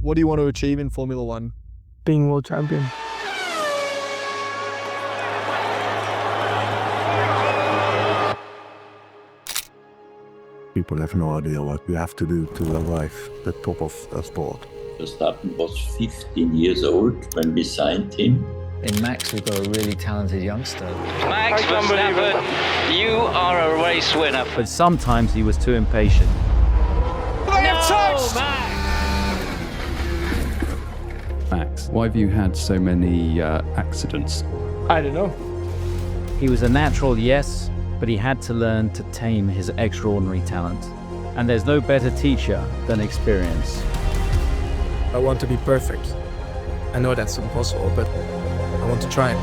What do you want to achieve in Formula One? Being world champion. People have no idea what you have to do to arrive at the top of a sport. Verstappen was 15 years old when we signed him. In Max, we've got a really talented youngster. Max Verstappen, you are a race winner. But sometimes he was too impatient. Max, why have you had so many accidents? I don't know. He was a natural, yes, but he had to learn to tame his extraordinary talent. And there's no better teacher than experience. I want to be perfect. I know that's impossible, but I want to try.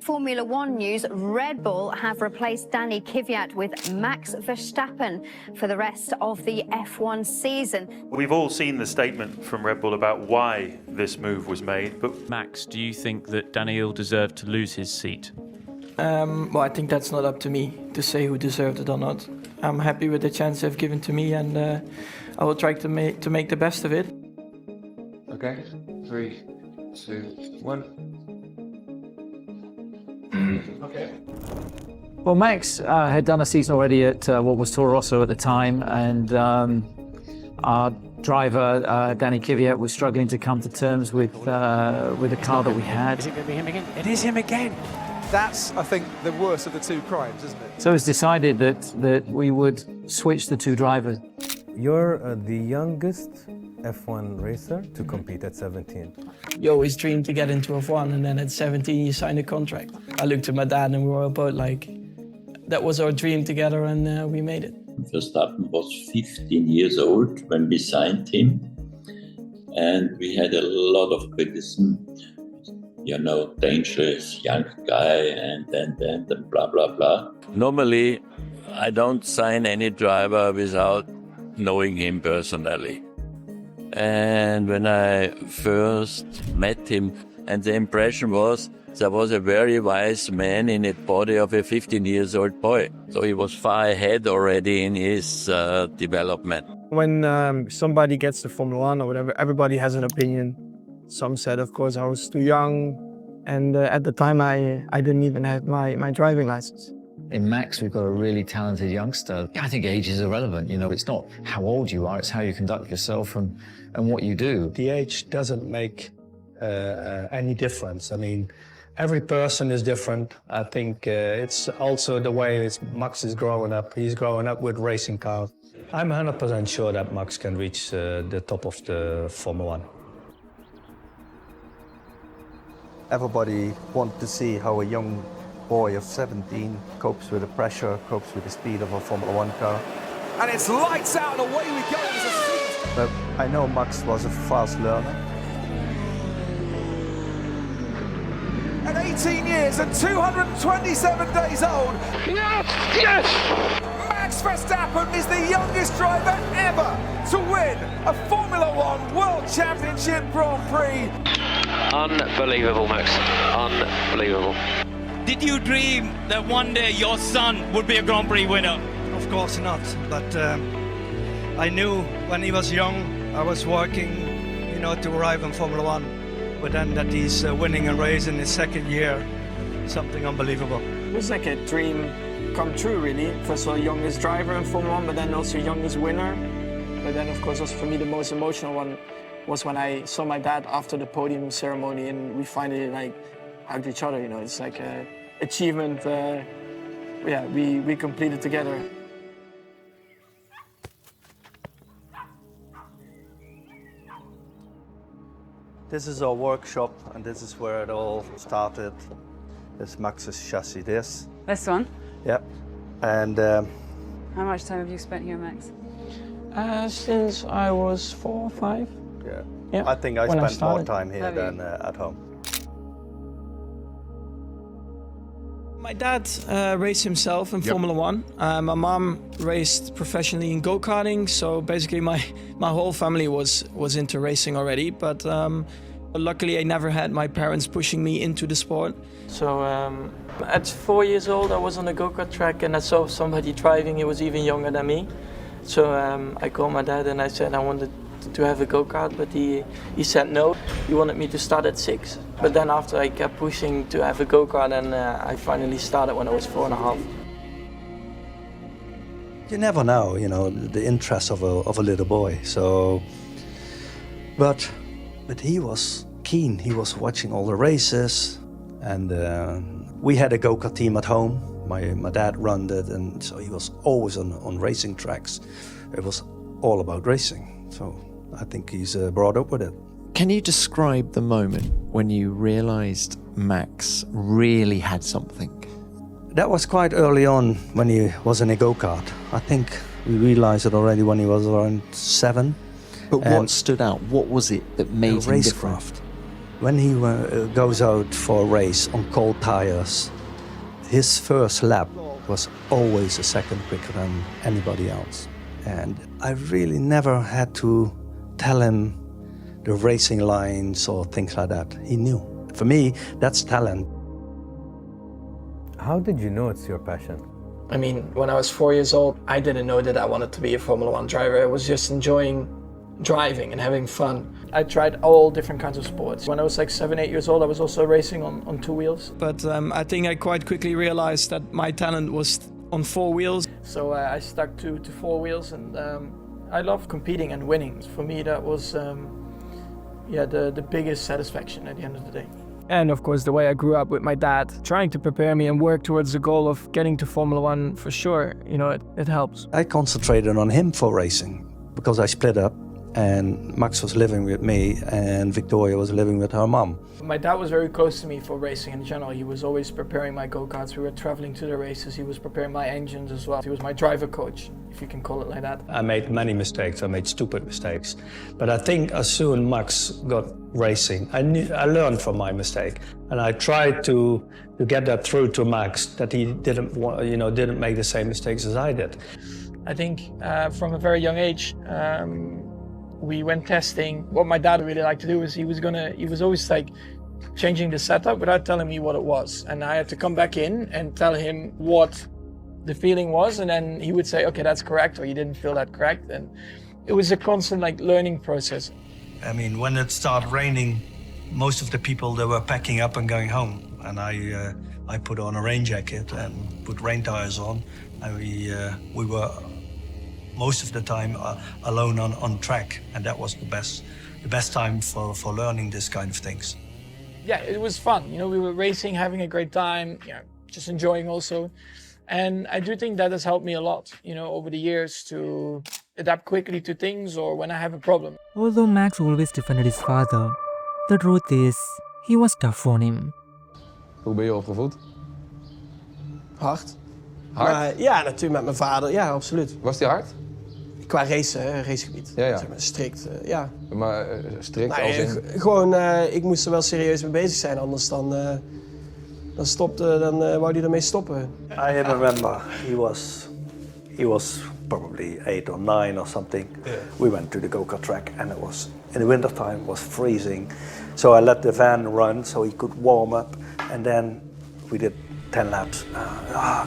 Formula One news, Red Bull have replaced Danny Kvyat with Max Verstappen for the rest of the F1 season. We've all seen the statement from Red Bull about why this move was made, but Max, do you think that Daniel deserved to lose his seat? Well, I think that's not up to me to say who deserved it or not. I'm happy with the chance they've given to me, and I will try to make the best of it. Okay, 3, 2, 1. Okay. Well, Max had done a season already at what was Toro Rosso at the time, and our driver, Danny Kvyat, was struggling to come to terms with the car that we had. Is it going to be him again? It is him again. That's, I think, the worst of the two crimes, isn't it? So it was decided that we would switch the two drivers. You're the youngest F1 racer to compete at 17. You always dream to get into F1, and then at 17 you sign a contract. I looked at my dad and we were both like, that was our dream together, and we made it. Verstappen was 15 years old when we signed him, and we had a lot of criticism. You know, dangerous young guy, and blah, blah, blah. Normally, I don't sign any driver without knowing him personally. And when I first met him, and the impression was there was a very wise man in the body of a 15-year-old boy. So he was far ahead already in his development. When somebody gets to Formula One or whatever, everybody has an opinion. Some said, of course, I was too young, and at the time I didn't even have my driving license. In Max, we've got a really talented youngster. I think age is irrelevant. You know, it's not how old you are, it's how you conduct yourself and what you do. The age doesn't make any difference. I mean, every person is different. I think it's also the way Max is growing up. He's growing up with racing cars. I'm 100% sure that Max can reach the top of the Formula One. Everybody wants to see how a young boy of 17 copes with the pressure, copes with the speed of a Formula One car. And it's lights out and away we go. But I know Max was a fast learner. At 18 years and 227 days old, yes! Max Verstappen is the youngest driver ever to win a Formula One World Championship Grand Prix. Unbelievable, Max. Unbelievable. Did you dream that one day your son would be a Grand Prix winner? Of course not, but I knew when he was young, I was working, you know, to arrive in Formula One. But then that he's winning a race in his second year, something unbelievable. It was like a dream come true, really. First of all, youngest driver in Formula One, but then also youngest winner. But then, of course, also for me, the most emotional one was when I saw my dad after the podium ceremony, and we finally hugged each other. You know, it's like an achievement. Yeah, we completed together. This is our workshop, and this is where it all started. This Max's chassis, this. This one? Yeah. And how much time have you spent here, Max? Since I was 4 or 5. Yeah. I think I spent more time here than at home. My dad raced himself in Formula One. My mom raced professionally in go-karting, so basically my whole family was into racing already. But Luckily, I never had my parents pushing me into the sport. So at 4 years old, I was on a go-kart track and I saw somebody driving. He was even younger than me. So I called my dad and I said I wanted to have a go-kart, but he said no. He wanted me to start at 6. But then after I kept pushing to have a go-kart, and I finally started when I was 4.5. You never know, you know, the interest of a little boy. So, but he was keen. He was watching all the races, and we had a go-kart team at home. My dad ran it, and so he was always on racing tracks. It was all about racing. So I think he's brought up with it. Can you describe the moment when you realized Max really had something? That was quite early on when he was in a go-kart. I think we realized it already when he was around 7. But what stood out? What was it that made him different? Racecraft. When he goes out for a race on cold tires, his first lap was always a second quicker than anybody else. And I really never had to tell him the racing lines or things like that. He knew. For me, that's talent. How did you know it's your passion? I mean, when I was 4 years old, I didn't know that I wanted to be a Formula 1 driver. I was just enjoying driving and having fun. I tried all different kinds of sports. When I was like 7, 8 years old, I was also racing on 2 wheels. But I think I quite quickly realized that my talent was on 4 wheels. So I stuck to 4 wheels, and I love competing and winning. For me, that was the biggest satisfaction at the end of the day. And of course, the way I grew up with my dad, trying to prepare me and work towards the goal of getting to Formula 1 for sure, you know, it helps. I concentrated on him for racing because I split up, and Max was living with me and Victoria was living with her mom. My dad was very close to me for racing in general. He was always preparing my go-karts. We were traveling to the races. He was preparing my engines as well. He was my driver coach, if you can call it like that. I made many mistakes. I made stupid mistakes. But I think as soon Max got racing, I learned from my mistake. And I tried to get that through to Max, that he didn't make the same mistakes as I did. I think from a very young age, we went testing. What my dad really liked to do is he was always like changing the setup without telling me what it was. And I had to come back in and tell him what the feeling was. And then he would say, okay, that's correct, or you didn't feel that correct. And it was a constant like learning process. I mean, when it started raining, most of the people, they were packing up and going home. And I put on a rain jacket and put rain tires on. And we were most of the time alone on track, and that was the best time for learning this kind of things. Yeah, it was fun. You know, we were racing, having a great time, you know, just enjoying also. And I do think that has helped me a lot, you know, over the years to adapt quickly to things or when I have a problem. Although Max always defended his father, the truth is, he was tough on him. Hoe ben je opgevoed? Hard. Hard? Ja, natuurlijk met mijn vader. Ja, absoluut. Was die hard? Qua racegebied. Ja. Zeg maar, strikt, ja. Maar strikt Nou, als in... Gewoon, ik moest er wel serieus mee bezig zijn, anders dan wou hij ermee stoppen. I remember he was probably 8 or 9 or something. Yeah. We went to the go-kart track, and it was in the wintertime, it was freezing. So I let the van run so he could warm up, and then we did 10 laps.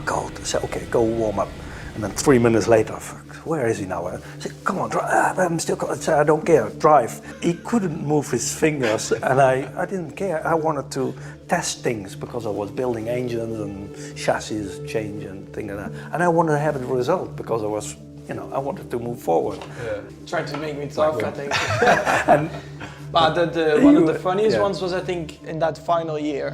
Cold. I said, okay, go warm up. And then 3 minutes later, where is he now? I said, come on, drive. I'm still cold. I said, I don't care, drive. He couldn't move his fingers, and I didn't care. I wanted to test things because I was building engines and chassis change and things like that. And I wanted to have the result because I was, you know, I wanted to move forward. Yeah. Trying to make me tough, I think. But one of the funniest ones was, I think, in that final year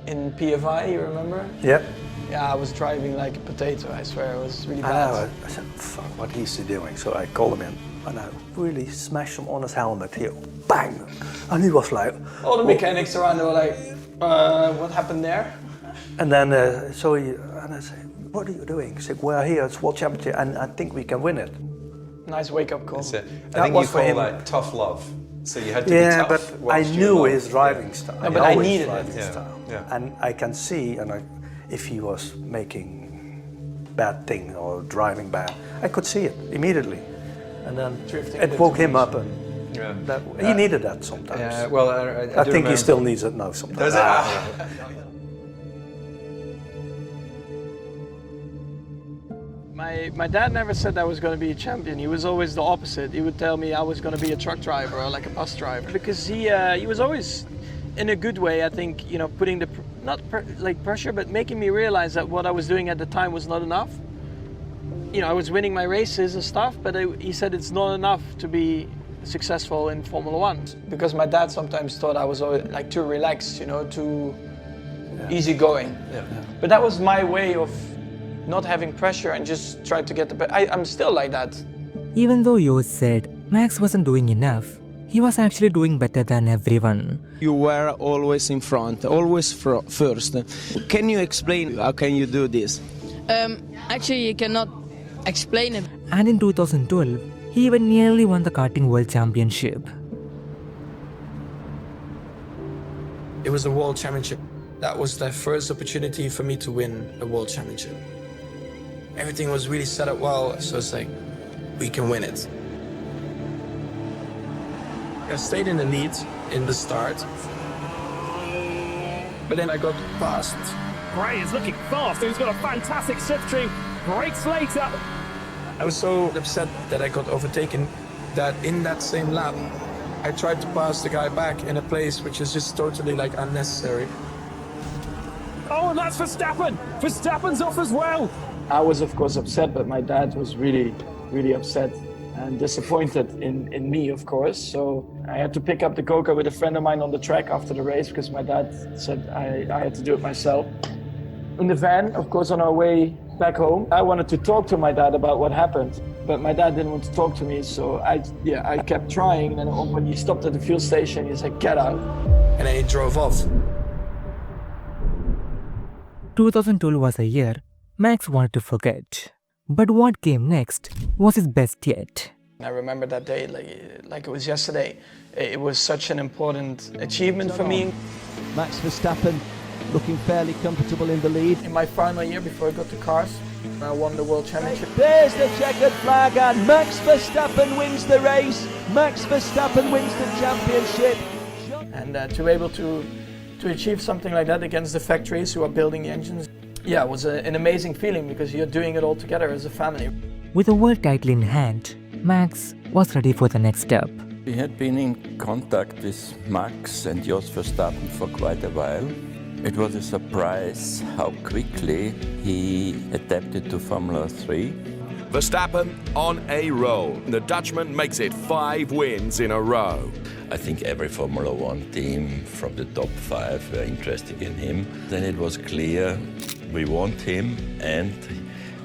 in PFI, you remember? Yeah. Yeah, I was driving like a potato, I swear, it was really bad. I said, fuck, what is he doing? So I called him in, and I really smashed him on his helmet here, bang! And he was like... All the mechanics around, they were like, what happened there? And then, and I said, what are you doing? He said, we're here, it's World Championship, and I think we can win it. Nice wake-up call. That's it. I think you call that tough love. So you had to be tough. Yeah, but I knew his driving style. No, but I needed it. And I can see, if he was making bad things or driving bad, I could see it immediately. And then Drifting it woke him up, and Yeah. He needed that sometimes. Well, I think he still needs it now sometimes. My dad never said I was going to be a champion. He was always the opposite. He would tell me I was going to be a truck driver or like a bus driver, because he was always, in a good way, I think, you know, putting the pressure, but making me realize that what I was doing at the time was not enough. You know, I was winning my races and stuff, but he said it's not enough to be successful in Formula One, because my dad sometimes thought I was always, like, too relaxed, you know, too easygoing. Yeah. But that was my way of not having pressure and just try to get the best. I'm still like that. Even though you said Max wasn't doing enough, he was actually doing better than everyone. You were always in front, always first. Can you explain how can you do this? Actually, you cannot explain it. And in 2012, he even nearly won the karting world championship. It was a world championship. That was the first opportunity for me to win a world championship. Everything was really set up well, so it's like, we can win it. I stayed in the lead in the start, but then I got past. Gray is looking fast. He's got a fantastic slipstream. Brakes later. I was so upset that I got overtaken that in that same lap, I tried to pass the guy back in a place which is just totally like unnecessary. Oh, and that's Verstappen. Verstappen's off as well. I was, of course, upset, but my dad was really, really upset and disappointed in me, of course. So I had to pick up the go-kart with a friend of mine on the track after the race, because my dad said I had to do it myself. In the van, of course, on our way back home, I wanted to talk to my dad about what happened, but my dad didn't want to talk to me. So I kept trying, and then when he stopped at the fuel station, he said, "Get out." And then he drove off. 2012 was a year Max wanted to forget. But what came next was his best yet. I remember that day like it was yesterday. It was such an important achievement for me. Max Verstappen looking fairly comfortable in the lead. In my final year before I got to cars, I won the World Championship. There's the checkered flag and Max Verstappen wins the race. Max Verstappen wins the championship. And to be able to achieve something like that against the factories who are building the engines, yeah, it was an amazing feeling, because you're doing it all together as a family. With the world title in hand, Max was ready for the next step. We had been in contact with Max and Jos Verstappen for quite a while. It was a surprise how quickly he adapted to Formula 3. Verstappen on a roll. The Dutchman makes it 5 wins in a row. I think every Formula One team from the top 5 were interested in him. Then it was clear we want him, and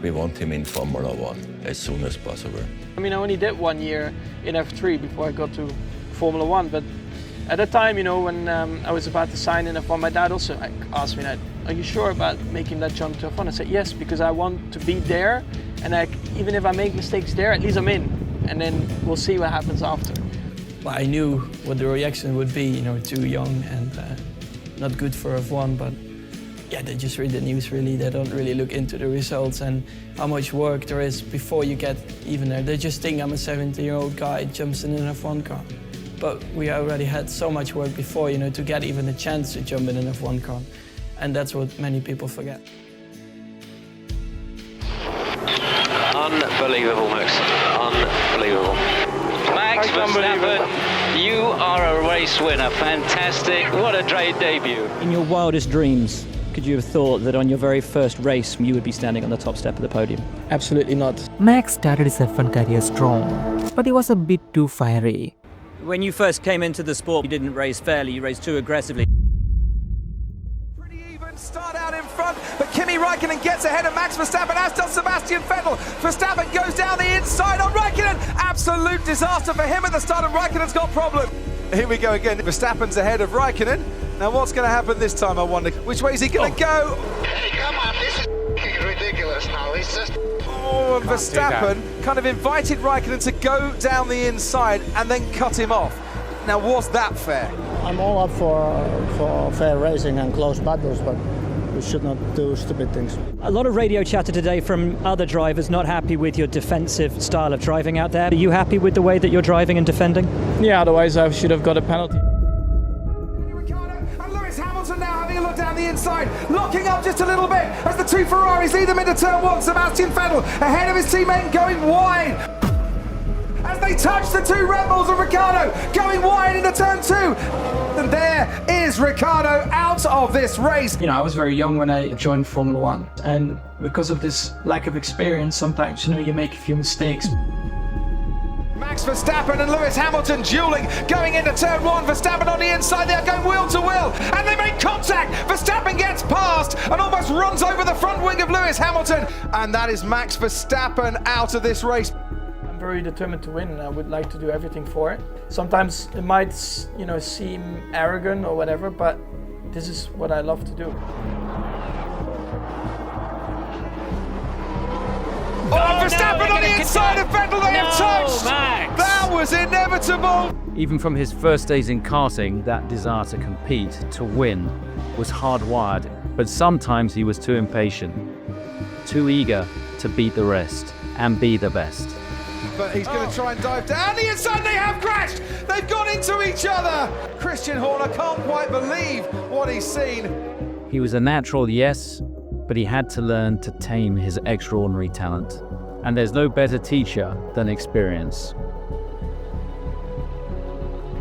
we want him in Formula One as soon as possible. I mean, I only did 1 year in F3 before I got to Formula One, but at the time, you know, when I was about to sign in F1, my dad also asked me that, "Are you sure about making that jump to F1?" I said, "Yes, because I want to be there, and even if I make mistakes there, at least I'm in, and then we'll see what happens after." I knew what the reaction would be, you know, too young and not good for F1, but yeah, they just read the news really. They don't really look into the results and how much work there is before you get even there. They just think I'm a 70-year-old guy jumps in an F1 car. But we already had so much work before, you know, to get even a chance to jump in an F1 car. And that's what many people forget. Unbelievable, Max. Unbelievable. Max Verstappen, you are a race winner. Fantastic. What a great debut. In your wildest dreams, could you have thought that on your very first race you would be standing on the top step of the podium? Absolutely not. Max started his F1 career strong, but he was a bit too fiery. When you first came into the sport, you didn't race fairly, you raced too aggressively. Pretty even start out in front, but Kimi Räikkönen gets ahead of Max Verstappen, as does Sebastian Vettel. Verstappen goes down the inside on Räikkönen. Absolute disaster for him at the start, and Räikkönen's got problem. Here we go again. Verstappen's ahead of Räikkönen. Now what's going to happen this time, I wonder? Which way is he going to go? Hey, come on, this is ridiculous now. It's just... Oh, and Verstappen kind of invited Räikkönen to go down the inside and then cut him off. Now, was that fair? I'm all up for fair racing and close battles, but we should not do stupid things. A lot of radio chatter today from other drivers not happy with your defensive style of driving out there. Are you happy with the way that you're driving and defending? Yeah, otherwise I should have got a penalty. And Lewis Hamilton now having a look down the inside, locking up just a little bit as the two Ferraris lead them into turn one. Sebastian Vettel ahead of his teammate going wide. As they touch the two Red Bulls and Ricciardo going wide into turn two. And there is Ricciardo out of this race. You know, I was very young when I joined Formula One, and because of this lack of experience, sometimes, you know, you make a few mistakes. Max Verstappen and Lewis Hamilton dueling, going into turn one. Verstappen on the inside, they're going wheel to wheel, and they make contact. Verstappen gets past and almost runs over the front wing of Lewis Hamilton, and that is Max Verstappen out of this race. I'm very determined to win, and I would like to do everything for it. Sometimes it might, you know, seem arrogant or whatever, but this is what I love to do. Oh, Verstappen on the inside of Vettel, they have touched! Max. That was inevitable! Even from his first days in karting, that desire to compete, to win, was hardwired, but sometimes he was too impatient, too eager to beat the rest and be the best. But he's going to try and dive down the inside. They have crashed. They've gone into each other. Christian Horner can't quite believe what he's seen. He was a natural, yes, but he had to learn to tame his extraordinary talent. And there's no better teacher than experience.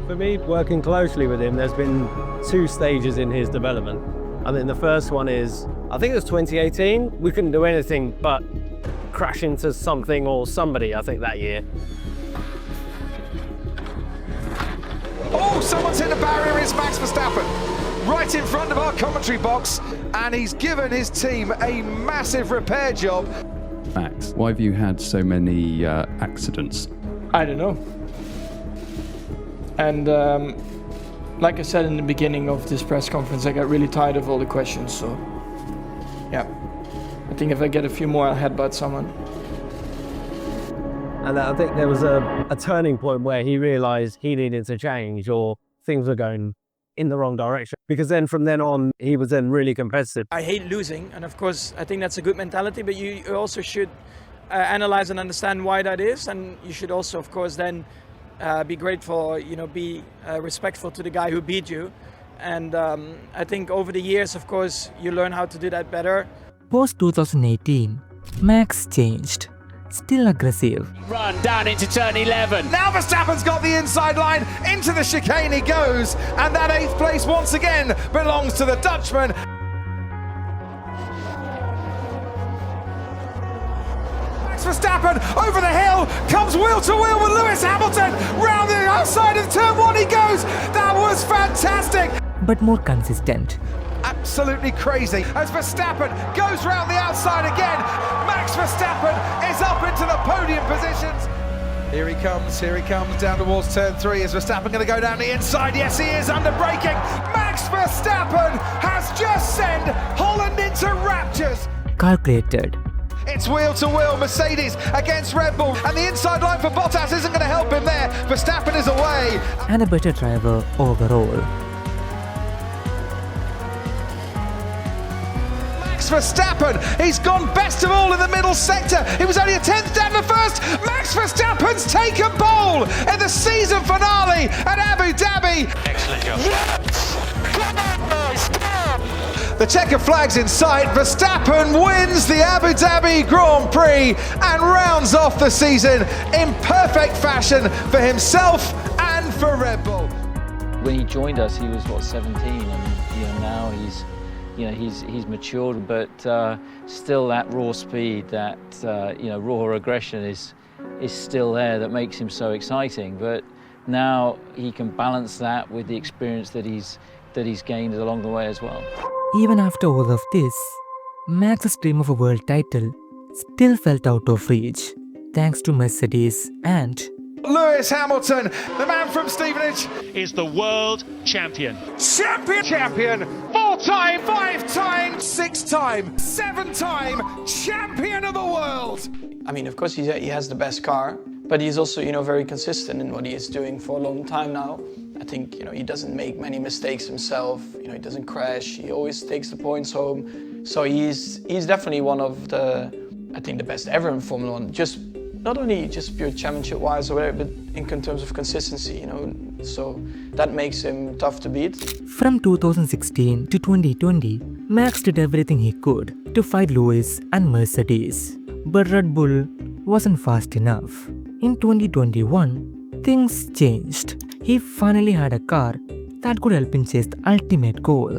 For me, working closely with him, there's been two stages in his development. I think the first one is, I think it was 2018. We couldn't do anything but crash into something or somebody, I think, that year. Oh, someone's hit the barrier. It's Max Verstappen right in front of our commentary box, and he's given his team a massive repair job. Max, why have you had so many accidents? I don't know. And like I said in the beginning of this press conference, I got really tired of all the questions, so yeah. I think if I get a few more, I'll headbutt someone. And I think there was a turning point where he realized he needed to change, or things were going in the wrong direction. Because then from then on, he was then really competitive. I hate losing, and of course, I think that's a good mentality, but you also should analyze and understand why that is, and you should also, of course, then be grateful, you know, be respectful to the guy who beat you. And I think over the years, of course, you learn how to do that better. Post 2018, Max changed. Still aggressive. Run down into turn 11. Now Verstappen's got the inside line, into the chicane he goes, and that 8th place once again belongs to the Dutchman. Max Verstappen over the hill, comes wheel to wheel with Lewis Hamilton, round the outside of turn 1 he goes. That was fantastic. But more consistent. Absolutely crazy as Verstappen goes round the outside again. Max Verstappen is up into the podium positions. Here he comes down towards turn 3. Is Verstappen going to go down the inside? Yes, he is, under braking. Max Verstappen has just sent Holland into raptures. Calculated. It's wheel to wheel, Mercedes against Red Bull, and the inside line for Bottas isn't going to help him there. Verstappen is away. And a better driver overall. Max Verstappen, he's gone best of all in the middle sector. He was only a 10th down the first. Max Verstappen's taken pole in the season finale at Abu Dhabi. Excellent job. The checker flag's in sight. Verstappen wins the Abu Dhabi Grand Prix and rounds off the season in perfect fashion for himself and for Red Bull. When he joined us, he was what, 17, and now he's matured, but still that raw speed, that raw aggression is still there, that makes him so exciting. But now he can balance that with the experience that he's gained along the way as well. Even after all of this, Max's dream of a world title still felt out of reach, thanks to Mercedes and Lewis Hamilton, the man from Stevenage, is the world champion. Champion, 4-time, 5-time, 6-time, 7-time champion of the world. I mean, of course, he has the best car, but he's also, very consistent in what he is doing for a long time now. I think, he doesn't make many mistakes himself. He doesn't crash. He always takes the points home. So he's definitely one of the best ever in Formula One. Just not only just pure championship-wise or whatever, but in terms of consistency, you know, so that makes him tough to beat. From 2016 to 2020, Max did everything he could to fight Lewis and Mercedes, but Red Bull wasn't fast enough. In 2021, things changed. He finally had a car that could help him chase the ultimate goal.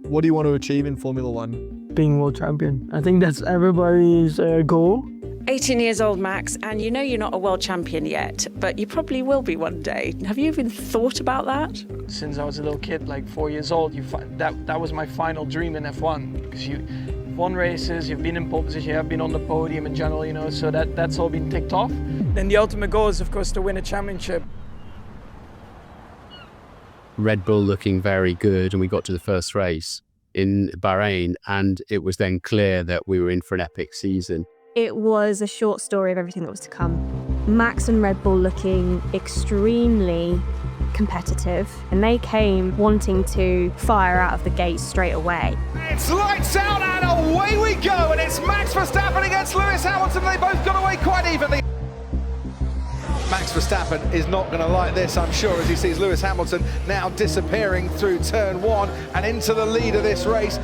What do you want to achieve in Formula One? Being world champion. I think that's everybody's goal. 18 years old, Max, and you know you're not a world champion yet, but you probably will be one day. Have you even thought about that? Since I was a little kid, like 4 years old, that was my final dream in F1, because you've won races, you've been in pole position, you have been on the podium in general, you know, so that's all been ticked off. Then the ultimate goal is, of course, to win a championship. Red Bull looking very good, and we got to the first race in Bahrain, and it was then clear that we were in for an epic season. It was a short story of everything that was to come. Max and Red Bull looking extremely competitive, and they came wanting to fire out of the gate straight away. It's lights out and away we go, and it's Max Verstappen against Lewis Hamilton. They both got away quite evenly. Max Verstappen is not going to like this, I'm sure, as he sees Lewis Hamilton now disappearing through turn 1 and into the lead of this race.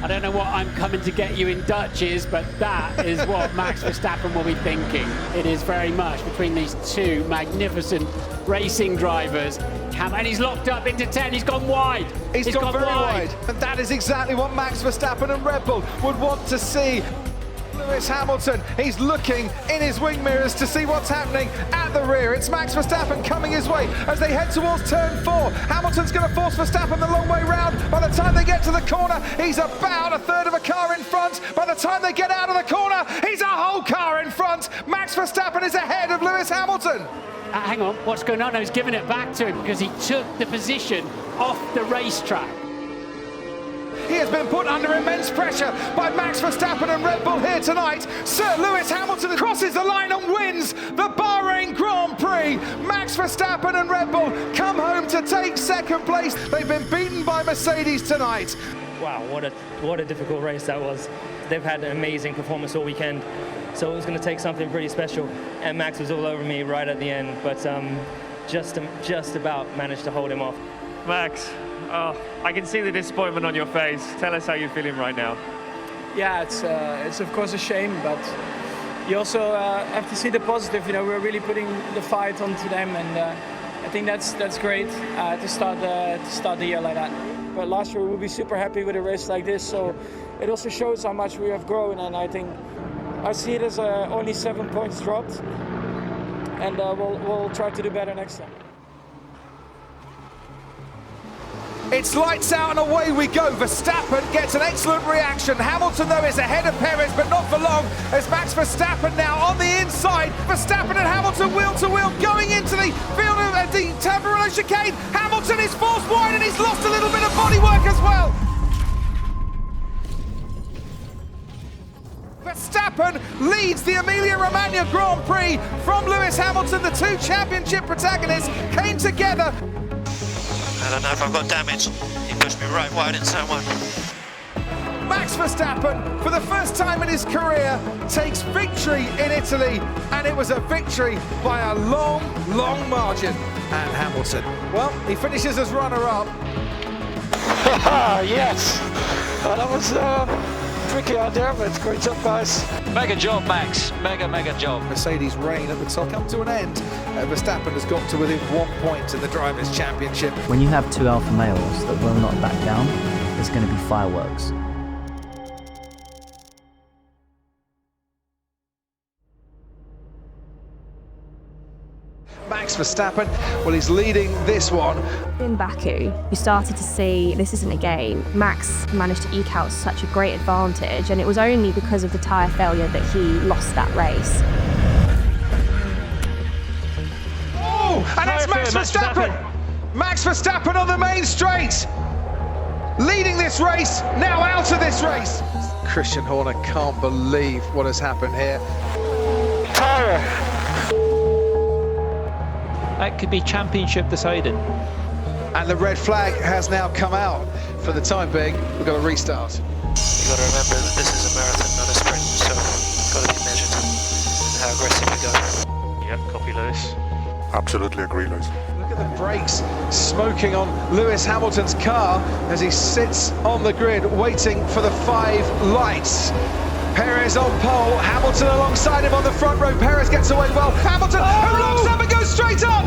I don't know what I'm coming to get you in Dutch is, but that is what Max Verstappen will be thinking. It is very much between these two magnificent racing drivers. And he's locked up into 10, he's gone wide. He's gone very wide. And that is exactly what Max Verstappen and Red Bull would want to see. Lewis Hamilton, he's looking in his wing mirrors to see what's happening at the rear. It's Max Verstappen coming his way as they head towards turn 4. Hamilton's going to force Verstappen the long way round. By the time they get to the corner, he's about a third of a car in front. By the time they get out of the corner, he's a whole car in front. Max Verstappen is ahead of Lewis Hamilton. Hang on, what's going on? I was giving it back to him because he took the position off the racetrack. He has been put under immense pressure by Max Verstappen and Red Bull here tonight. Sir Lewis Hamilton crosses the line and wins the Bahrain Grand Prix. Max Verstappen and Red Bull come home to take second place. They've been beaten by Mercedes tonight. Wow, what a difficult race that was. They've had an amazing performance all weekend, so it was going to take something pretty special. And Max was all over me right at the end, but just about managed to hold him off. Max, oh, I can see the disappointment on your face. Tell us how you're feeling right now. Yeah, it's of course a shame, but you also have to see the positive. You know, we're really putting the fight onto them, and I think that's great to start the year like that. But last year we will be super happy with a race like this, so it also shows how much we have grown, and I think I see it as only 7 points dropped, and we'll try to do better next time. It's lights out and away we go. Verstappen gets an excellent reaction. Hamilton, though, is ahead of Perez, but not for long, as Max Verstappen now on the inside. Verstappen and Hamilton wheel to wheel going into the field of the Tabarello chicane. Hamilton is forced wide and he's lost a little bit of bodywork as well. Verstappen leads the Emilia-Romagna Grand Prix from Lewis Hamilton. The two championship protagonists came together. I don't know if I've got damage. He pushed me right wide in turn 1. Max Verstappen, for the first time in his career, takes victory in Italy, and it was a victory by a long, long margin. And Hamilton, well, he finishes as runner-up. Yes! Well, that was tricky out there, but great job, guys. Mega job, Max. Mega job. Mercedes' reign at the top come to an end. Verstappen has got to within 1 point in the Drivers' Championship. When you have two alpha males that will not back down, there's going to be fireworks. Max Verstappen, well, he's leading this one. In Baku, you started to see this isn't a game. Max managed to eke out such a great advantage, and it was only because of the tyre failure that he lost that race. Oh, and it's Max Verstappen! Max Verstappen on the main straight, leading this race, now out of this race. Christian Horner can't believe what has happened here. Tyre! That could be championship deciding. And the red flag has now come out. For the time being, we've got to restart. You've got to remember that this is a marathon, not a sprint, so it's got to be measured. how aggressive we go. Yep, copy Lewis. Absolutely agree, Lewis. Look at the brakes smoking on Lewis Hamilton's car as he sits on the grid waiting for the 5 lights. Perez on pole, Hamilton alongside him on the front row. Perez gets away well. Hamilton who locks up and goes straight on.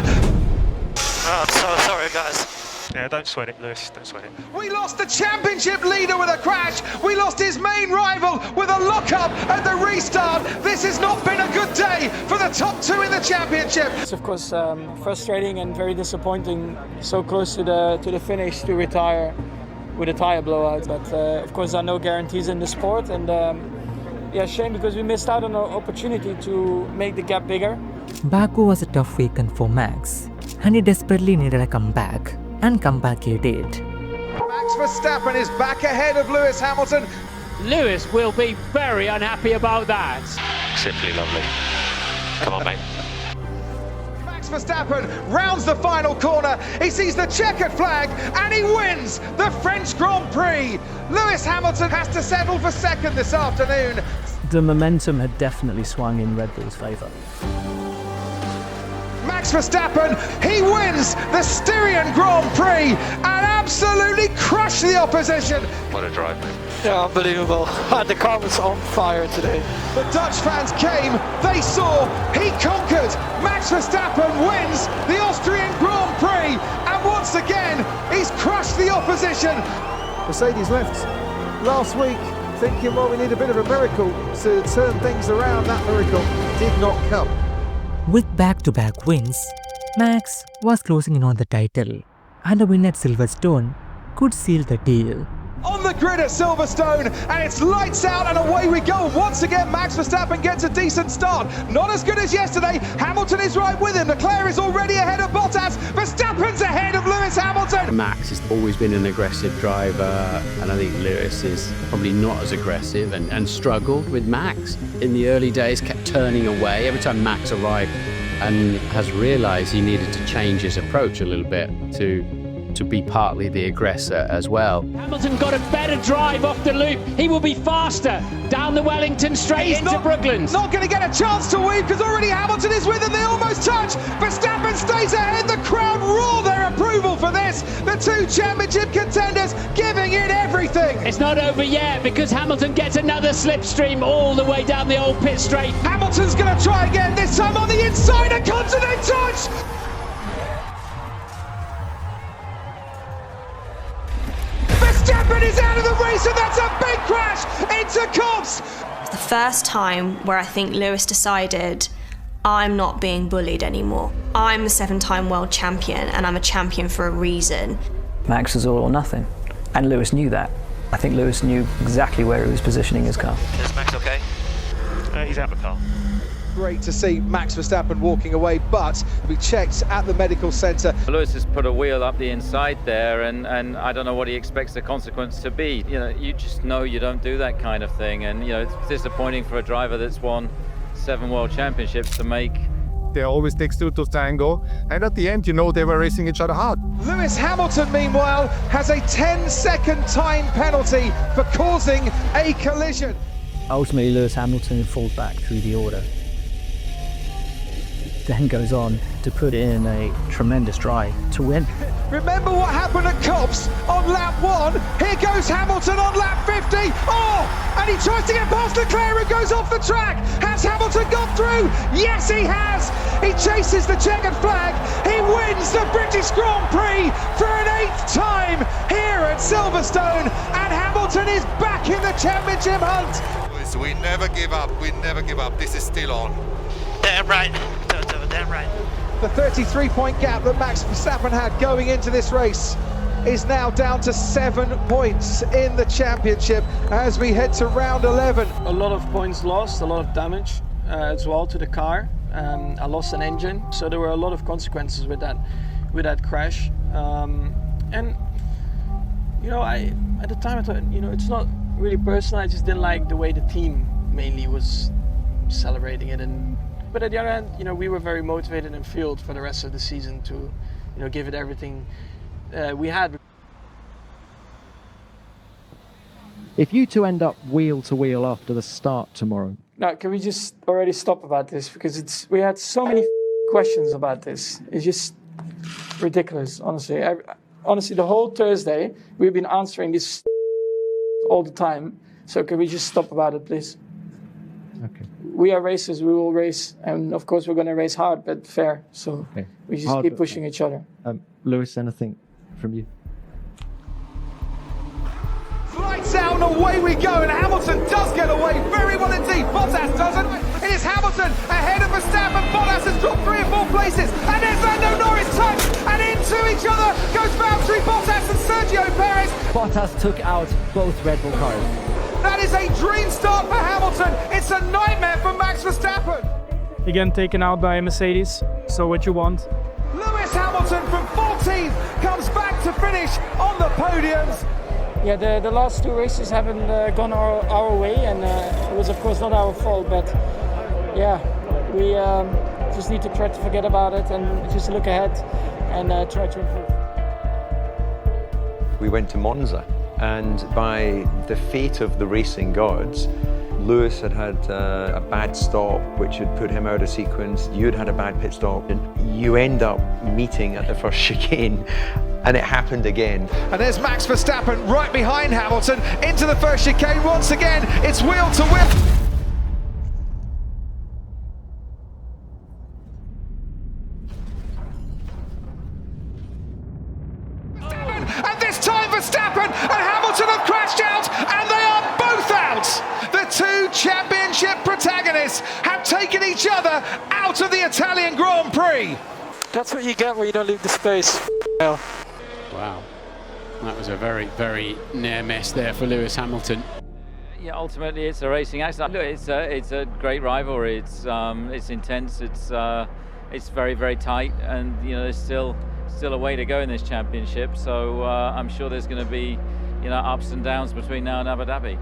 Oh, I'm so sorry, guys. Yeah, don't sweat it, Lewis, don't sweat it. We lost the championship leader with a crash. We lost his main rival with a lock-up at the restart. This has not been a good day for the top 2 in the championship. It's of course frustrating and very disappointing. So close to the finish to retire with a tire blowout. But of course there are no guarantees in the sport, and yeah, shame because we missed out on an opportunity to make the gap bigger. Baku was a tough weekend for Max, and he desperately needed a comeback. And comeback he did. Max Verstappen is back ahead of Lewis Hamilton. Lewis will be very unhappy about that. Simply lovely. Come on, mate. Max Verstappen rounds the final corner. He sees the checkered flag and he wins the French Grand Prix. Lewis Hamilton has to settle for second this afternoon. The momentum had definitely swung in Red Bull's favour. Max Verstappen, he wins the Styrian Grand Prix and absolutely crushed the opposition. What a drive, mate. Yeah, unbelievable. The car was on fire today. The Dutch fans came, they saw, he conquered. Max Verstappen wins the Austrian Grand Prix and once again, he's crushed the opposition. Mercedes left last week thinking, well, we need a bit of a miracle to turn things around. That miracle did not come. With back-to-back wins, Max was closing in on the title, and a win at Silverstone could seal the deal. On the grid at Silverstone, and it's lights out and away we go. Once again, Max Verstappen gets a decent start. Not as good as yesterday. Hamilton is right with him. Leclerc is already ahead of Bottas. Verstappen's ahead of Lewis Hamilton. Max has always been an aggressive driver, and I think Lewis is probably not as aggressive and struggled with Max. In the early days, kept turning away every time Max arrived and has realised he needed to change his approach a little bit to be partly the aggressor as well. Hamilton got a better drive off the loop. He will be faster down the Wellington straight into Brooklands. Not going to get a chance to weave because already Hamilton is with him. They almost touch. Verstappen stays ahead. The crowd roar their approval for this. The 2 championship contenders giving it everything. It's not over yet because Hamilton gets another slipstream all the way down the old pit straight. Hamilton's going to try again, this time on the inside. A continent touch. Verstappen is out of the race and that's a big crash into Cobbs. It's the first time where I think Lewis decided, I'm not being bullied anymore. I'm the 7-time world champion and I'm a champion for a reason. Max was all or nothing, and Lewis knew that. I think Lewis knew exactly where he was positioning his car. Is Max okay? He's out of the car. Great to see Max Verstappen walking away, but we checked at the medical centre. Lewis has put a wheel up the inside there, and I don't know what he expects the consequence to be. You know, you just know you don't do that kind of thing, and you know it's disappointing for a driver that's won 7 world championships to make. There always takes 2 to tango, and at the end, you know, they were racing each other hard. Lewis Hamilton, meanwhile, has a 10-second time penalty for causing a collision. Ultimately, Lewis Hamilton falls back through the order. Then goes on to put in a tremendous drive to win. Remember what happened at Cobbs on lap 1? Here goes Hamilton on lap 50. Oh, and he tries to get past Leclerc and goes off the track. Has Hamilton got through? Yes, he has. He chases the checkered flag. He wins the British Grand Prix for an 8th time here at Silverstone. And Hamilton is back in the championship hunt. We never give up. We never give up. This is still on. Damn right. Damn right. The 33-point gap that Max Verstappen had going into this race is now down to 7 points in the championship as we head to round 11. A lot of points lost, a lot of damage as well to the car. I lost an engine, so there were a lot of consequences with that crash. And you know, at the time I thought, you know, it's not really personal. I just didn't like the way the team mainly was celebrating it. But at the other end, you know, we were very motivated and fueled for the rest of the season to, you know, give it everything we had. If you two end up wheel to wheel after the start tomorrow, No, can we just already stop about this? Because we had so many questions about this. It's just ridiculous, honestly. Honestly, the whole Thursday, we've been answering this all the time. So can we just stop about it, please? Okay. We are racers, we will race. And of course, we're going to race hard, but fair. So we just keep pushing each other. Lewis, anything from you? Lights out and away we go, and Hamilton does get away very well indeed. Bottas doesn't. It is Hamilton ahead of Verstappen. Bottas has dropped 3 or 4 places, and there's Lando Norris touch, and into each other goes Valtteri Bottas and Sergio Perez. Bottas took out both Red Bull cars. That is a dream start for Hamilton. It's a nightmare for Max Verstappen. Again, taken out by Mercedes. So what you want? Lewis Hamilton from 14th comes back to finish on the podiums. Yeah, the last 2 races haven't gone our way, and it was of course not our fault, but yeah, we just need to try to forget about it and just look ahead and try to improve. We went to Monza, and by the fate of the racing gods, Lewis had a bad stop which had put him out of sequence. You'd had a bad pit stop, and you end up meeting at the first chicane. And it happened again. And there's Max Verstappen right behind Hamilton into the first chicane. Once again, it's wheel to wheel. And this time Verstappen and Hamilton have crashed out, and they are both out. The 2 championship protagonists have taken each other out of the Italian Grand Prix. That's what you get when you don't leave the space. Wow, that was a very, very near miss there for Lewis Hamilton. Yeah, ultimately it's a racing accident. Look, it's a great rivalry. It's intense. It's very, very tight, and you know there's still a way to go in this championship. So I'm sure there's going to be ups and downs between now and Abu Dhabi.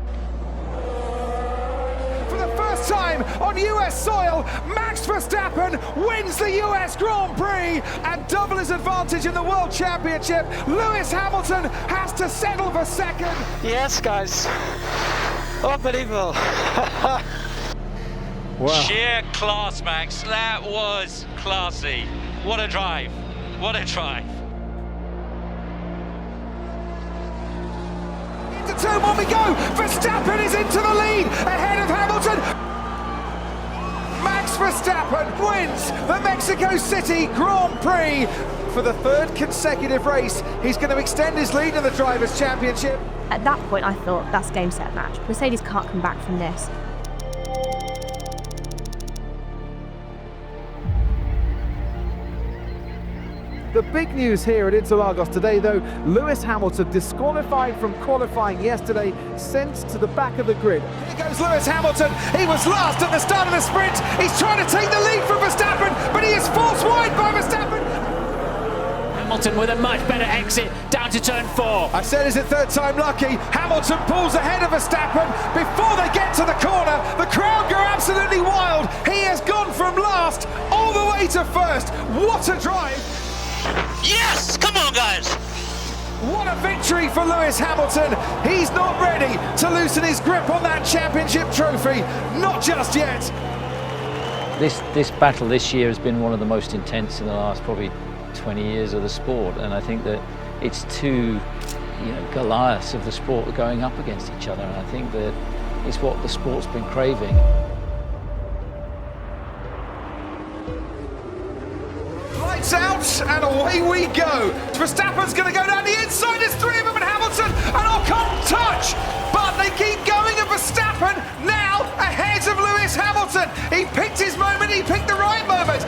For the first time on US soil, Max Verstappen wins the US Grand Prix and double his advantage in the World Championship. Lewis Hamilton has to settle for second. Yes, guys. Unbelievable. Wow. Sheer class, Max. That was classy. What a drive. What a drive. Into turn 1 we go. Verstappen is into the lead ahead of Hamilton. Max Verstappen wins the Mexico City Grand Prix for the 3rd consecutive race. He's going to extend his lead in the Drivers' Championship. At that point, I thought that's game, set, match. Mercedes can't come back from this. The big news here at Interlagos today, though, Lewis Hamilton disqualified from qualifying yesterday, sent to the back of the grid. Here goes Lewis Hamilton. He was last at the start of the sprint. He's trying to take the lead from Verstappen, but he is forced wide by Verstappen. Hamilton with a much better exit down to turn 4. I said, is it 3rd time lucky? Hamilton pulls ahead of Verstappen. Before they get to the corner, the crowd go absolutely wild. He has gone from last all the way to 1st. What a drive. Yes! Come on, guys! What a victory for Lewis Hamilton. He's not ready to loosen his grip on that championship trophy. Not just yet. This battle this year has been one of the most intense in the last probably 20 years of the sport, and I think that it's 2 Goliaths of the sport going up against each other, and I think that it's what the sport's been craving. Lights out and away we go. Verstappen's going to go down the inside. There's 3 of them and Hamilton and Ocon touch, but they keep going, and Verstappen now ahead of Lewis Hamilton. He picked his moment, he picked the right moment.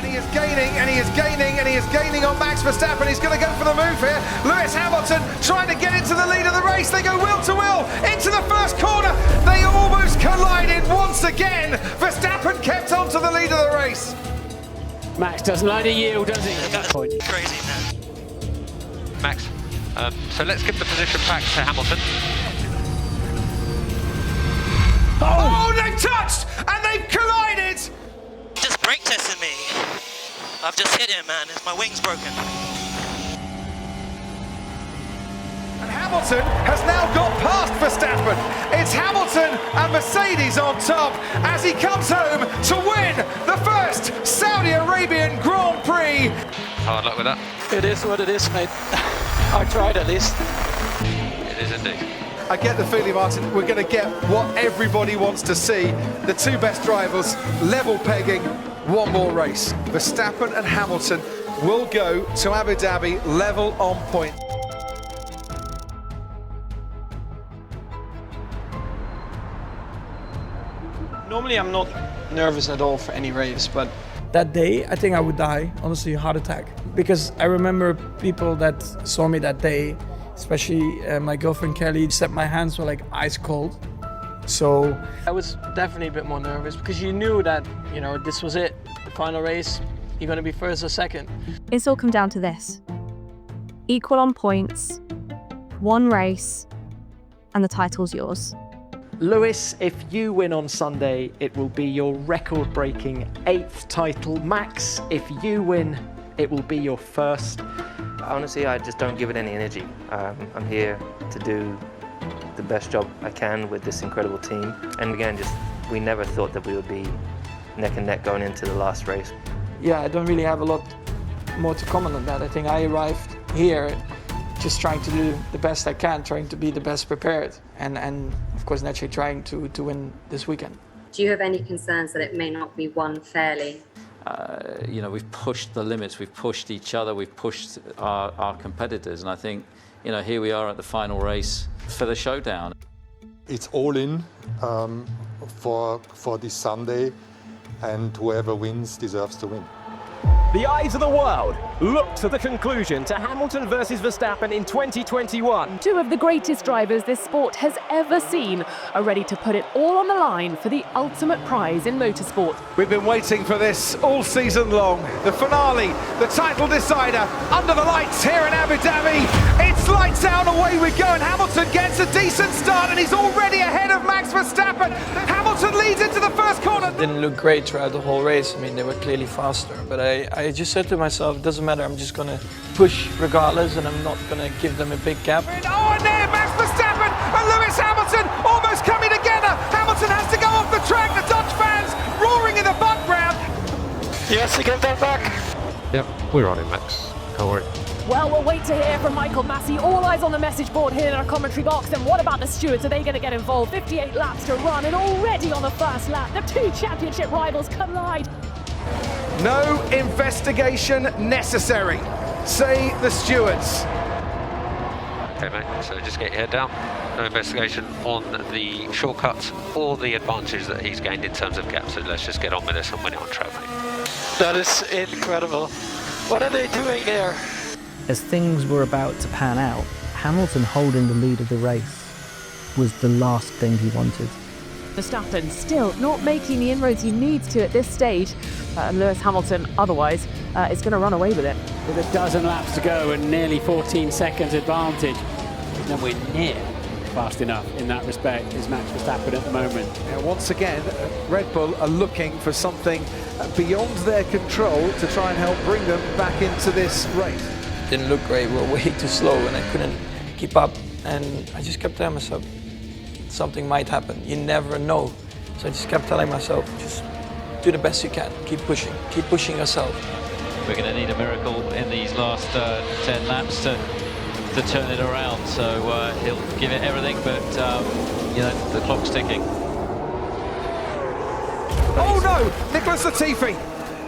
He is gaining, and he is gaining, and he is gaining on Max Verstappen. He's going to go for the move here. Lewis Hamilton trying to get into the lead of the race. They go wheel to wheel into the first corner. They almost collided once again. Verstappen kept on to the lead of the race. Max doesn't like to yield, does he? That's crazy, man. Max, so let's give the position back to Hamilton. Oh, they've touched, and they've collided. Just brake testing me. I've just hit him, man. My wing's broken. And Hamilton has now got past Verstappen. It's Hamilton and Mercedes on top as he comes home to win the first Saudi Arabian Grand Prix. Hard luck with that. It is what it is, mate. I tried at least. It is indeed. I get the feeling, Martin, we're going to get what everybody wants to see. The two best drivers level pegging one more race. Verstappen and Hamilton will go to Abu Dhabi level on point. Normally I'm not nervous at all for any race, but That day, I think I would die, honestly, heart attack. Because I remember people that saw me that day, especially my girlfriend Kelly, said my hands were like ice cold. So I was definitely a bit more nervous because you knew that, you know, this was it. The final race, you're going to be first or second. It's all come down to this. Equal on points, one race, and the title's yours. Lewis, if you win on Sunday, it will be your record-breaking 8th title. Max, if you win, it will be your first. Honestly, I just don't give it any energy. I'm here to do the best job I can with this incredible team. And again, we never thought that we would be neck and neck going into the last race. Yeah, I don't really have a lot more to comment on that. I think I arrived here just trying to do the best I can, trying to be the best prepared, and of course naturally trying to win this weekend. Do you have any concerns that it may not be won fairly? You know, we've pushed the limits, we've pushed each other, we've pushed our competitors, and I think, you know, here we are at the final race for the showdown. It's all in for this Sunday, and whoever wins deserves to win. The eyes of the world look to the conclusion to Hamilton versus Verstappen in 2021. Two of the greatest drivers this sport has ever seen are ready to put it all on the line for the ultimate prize in motorsport. We've been waiting for this all season long. The finale, the title decider, under the lights here in Abu Dhabi. It's lights out, away we go, and Hamilton gets a decent start, and he's already ahead of Max Verstappen. Hamilton leads into the first corner. Didn't look great throughout the whole race. I mean, they were clearly faster, but I just said to myself, it doesn't matter, I'm just going to push regardless, and I'm not going to give them a big gap. Oh, and there, Max Verstappen and Lewis Hamilton almost coming together. Hamilton has to go off the track. The Dutch fans roaring in the background. Yes, to get that back. Yep, we're on it, Max. Don't worry. Well, we'll wait to hear from Michael Massey. All eyes on the message board here in our commentary box. And what about the stewards? Are they going to get involved? 58 laps to run, and already on the first lap, the two championship rivals collide. No investigation necessary, say the stewards. Okay, mate, so just get your head down. No investigation on the shortcuts or the advantage that he's gained in terms of gaps. So let's just get on with this and win it on track, mate. That is incredible. What are they doing here? As things were about to pan out, Hamilton holding the lead of the race was the last thing he wanted. Verstappen still not making the inroads he needs to at this stage. Lewis Hamilton, otherwise, is going to run away with it. With a dozen laps to go and nearly 14 seconds advantage. Nowhere near fast enough in that respect is Max Verstappen at the moment. Once again, Red Bull are looking for something beyond their control to try and help bring them back into this race. Didn't look great, we were way too slow, and I couldn't keep up, and I just kept telling myself, something might happen, you never know. So I just kept telling myself, just do the best you can, keep pushing yourself. We're going to need a miracle in these last 10 laps to turn it around, so he'll give it everything, but you know, the clock's ticking. Oh no, Nicholas Latifi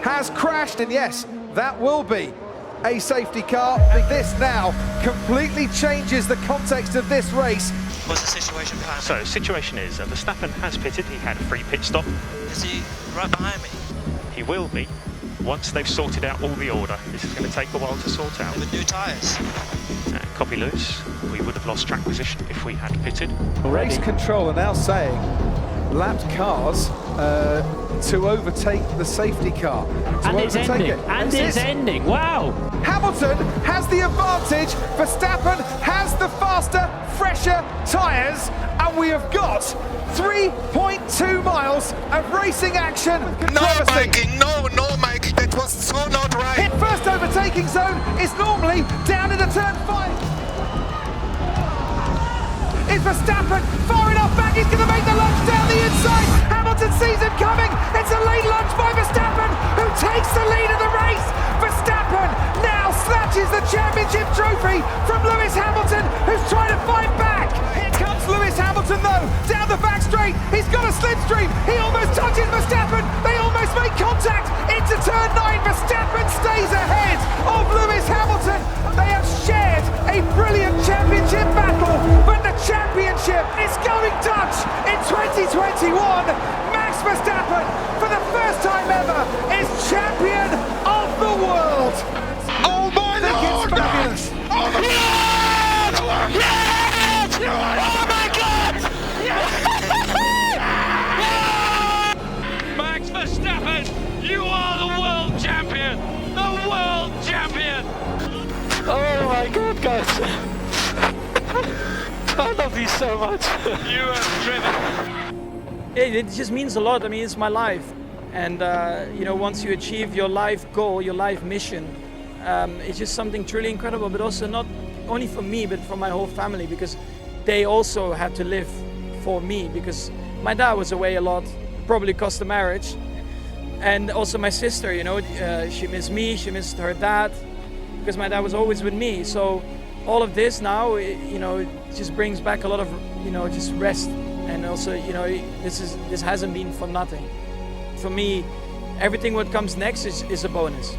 has crashed, and yes, that will be a safety car. This now completely changes the context of this race. What's the situation behind me? So, situation is, Verstappen has pitted, he had a free pit stop. Is he right behind me? He will be, once they've sorted out all the order. This is going to take a while to sort out. With new tyres. Copy Lewis, we would have lost track position if we had pitted. Race control are now saying lapped cars to overtake the safety car. And it's ending, and it's ending, wow! Hamilton has the advantage, Verstappen has the faster, fresher tyres, and we have got 3.2 miles of racing action. No, Mikey, no, Mikey, that was so not right. Hit first overtaking zone is normally down in the turn 5. Is Verstappen far enough back? He's going to make the lunge down the inside. Hamilton sees him coming. It's a late lunge by Verstappen, who takes the lead of the race. Verstappen now snatches the championship trophy from Lewis Hamilton, who's trying to fight back. Here comes Lewis Hamilton though, down the back straight. He's got a slipstream. He almost touches Verstappen. They almost make contact into turn 9. Verstappen stays ahead of Lewis Hamilton. They have shared a brilliant championship battle, but the championship is going Dutch in 2021. Max Verstappen, for the first time ever, is champion of the world. Oh my Lord! Fabulous. Oh my God! Yes! Oh my God! Max Verstappen, you are the world champion! The world champion! Oh my God, guys! I love you so much. You have driven. It just means a lot. I mean, it's my life. And, you know, once you achieve your life goal, your life mission, it's just something truly incredible, but also not only for me, but for my whole family, because they also had to live for me, because my dad was away a lot, probably cost the marriage. And also my sister, you know, she missed me, she missed her dad, because my dad was always with me. So all of this now, you know, it just brings back a lot of, you know, just rest. And also, you know, this hasn't been for nothing. For me, everything what comes next is a bonus.